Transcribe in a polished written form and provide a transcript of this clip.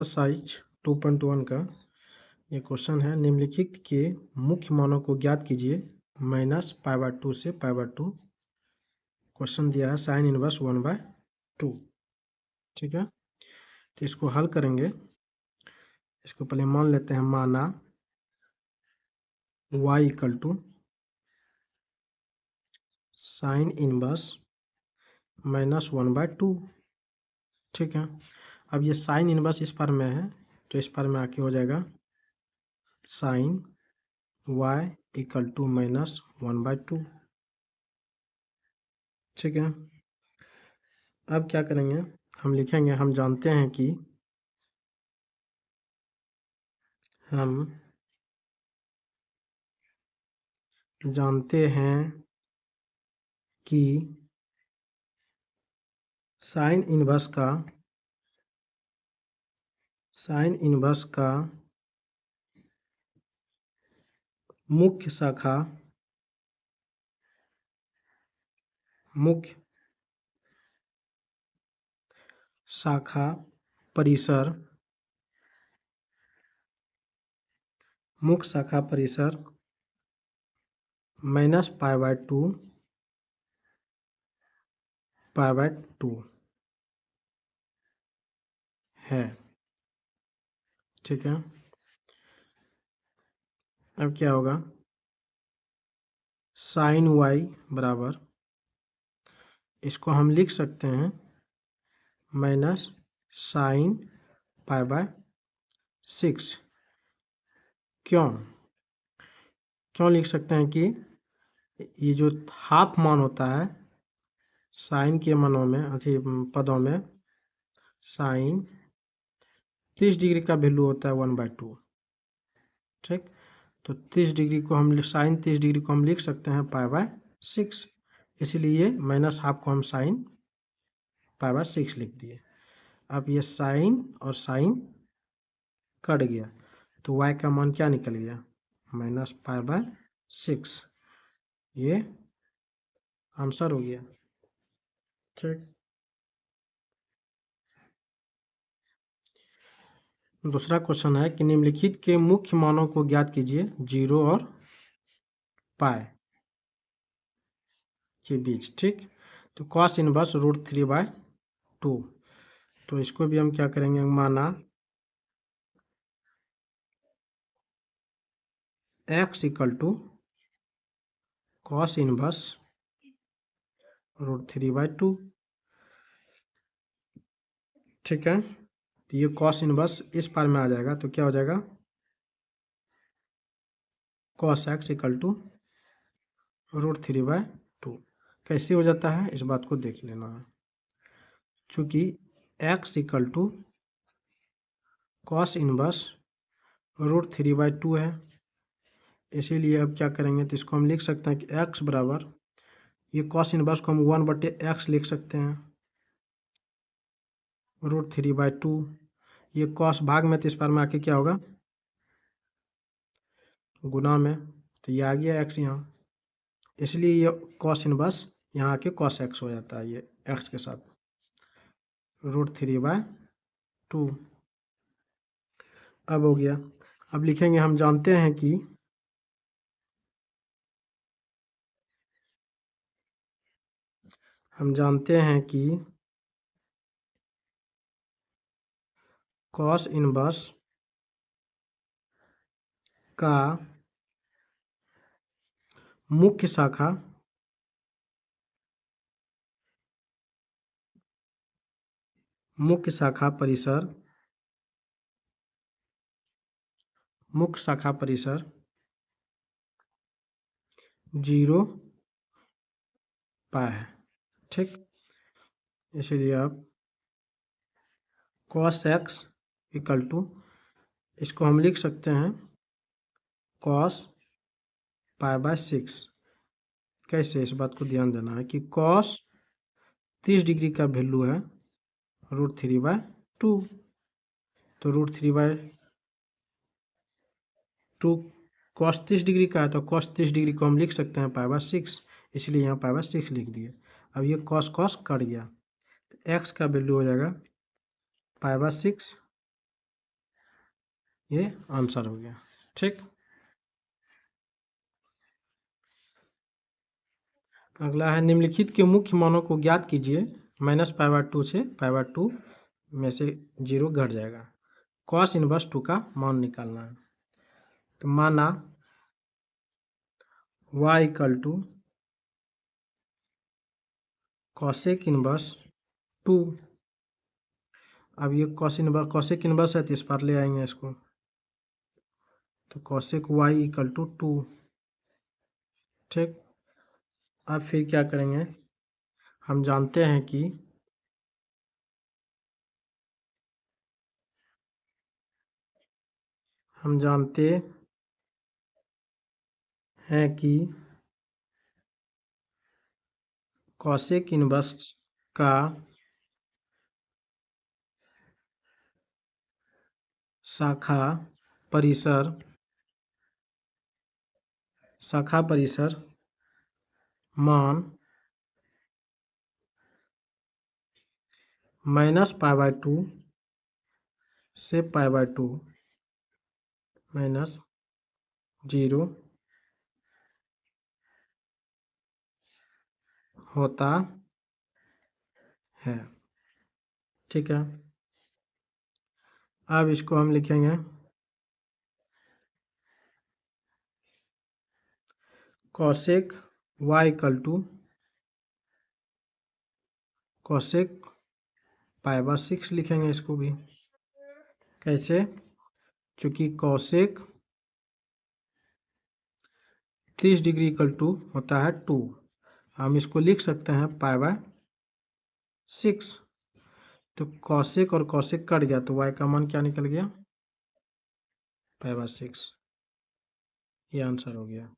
Exercise 2.1 का ये question है। निम्नलिखित के मुख्य मानों को ज्ञात कीजिए -π/2 से π/2। क्वेश्चन दिया है साइन इनवर्स 1/2। ठीक है, तो इसको हल करेंगे। इसको पहले मान लेते हैं, माना y = साइन इनवर्स -1/2। ठीक है, अब ये साइन इनवर्स इस पर में है तो इस पर में आके हो जाएगा साइन y = -1/2। ठीक है, अब क्या करेंगे, हम लिखेंगे, हम जानते हैं कि साइन इनवर्स का मुख्य शाखा परिसर -π/2 है। ठीक है, अब क्या होगा, साइन y बराबर, इसको हम लिख सकते हैं -sin π/6। क्यों लिख सकते हैं कि ये जो हाफ मान होता है साइन के मानों में, पदों में, साइन 30 डिग्री का वैल्यू होता है 1/2। ठीक, तो 30 डिग्री को हम साइन 30 डिग्री को हम लिख सकते हैं π/6, इसलिए -हाफ को हम साइन π/6 लिख दिए। अब ये साइन और साइन कट गया तो y का मान क्या निकल गया, -π/6। ये आंसर हो गया। ठीक, दूसरा क्वेश्चन है कि निम्नलिखित के मुख्य मानों को ज्ञात कीजिए 0 और π के बीच। ठीक, तो cos इनवर्स √3/2, तो इसको भी हम क्या करेंगे, माना x = cos इनवर्स √3/2। ठीक है, तो ये cos इनवर्स इस पार में आ जाएगा तो क्या हो जाएगा, cos x = √3/2। कैसे हो जाता है इस बात को देख लेना है। चूँकि x = cos इनवर्स √3/2 है, इसीलिए अब क्या करेंगे, तो इसको हम लिख सकते हैं कि x बराबर, ये cos इनवर्स को हम 1/x लिख सकते हैं, √3/2। ये cos भाग में तो इस बार में आके क्या होगा, गुना में, तो ये आ गया x यहाँ, इसलिए ये cos इनवर्स यहाँ आके cos x हो जाता है, ये x के साथ √3/2। अब हो गया, अब लिखेंगे, हम जानते हैं कि cos इनवर्स का मुख्य शाखा परिसर 0 π है। ठीक, इसलिए आप cos x = इसको हम लिख सकते हैं cos π/6। कैसे, इस बात को ध्यान देना है कि cos 30 डिग्री का वैल्यू है √3/2, तो √3/2 cos 30 डिग्री का है, तो cos 30 डिग्री को हम लिख सकते हैं π/6, इसलिए यहाँ π/6 लिख दिए। अब ये cos कट गया तो x का वैल्यू हो जाएगा π/6 ये आंसर हो गया। ठीक, अगला है निम्नलिखित के मुख्य मानों को ज्ञात कीजिए। -π/2 से π/2 में से 0 घट जाएगा। cos इनवर्स 2 का मान निकालना है। तो माना y equal to cosec inverse 2। अब ये कॉसेक इनवर्स है तो इस पर ले आएंगे इसको, तो कॉसेक y इक्वल टू 2। ठीक, अब फिर क्या करेंगे, हम जानते हैं कि कॉसेक इनवर्स का शाखा परिसर मान -π/2 से π/2 -0 होता है। ठीक है, अब इसको हम लिखेंगे cosec y equal to cosec π/6 लिखेंगे इसको भी। कैसे, चूँकि कॉसेक 30 डिग्री इक्वल टू होता है 2, हम इसको लिख सकते हैं π/6। तो कॉसेक और कॉसेक कट गया तो y का मान क्या निकल गया, π/6। ये आंसर हो गया।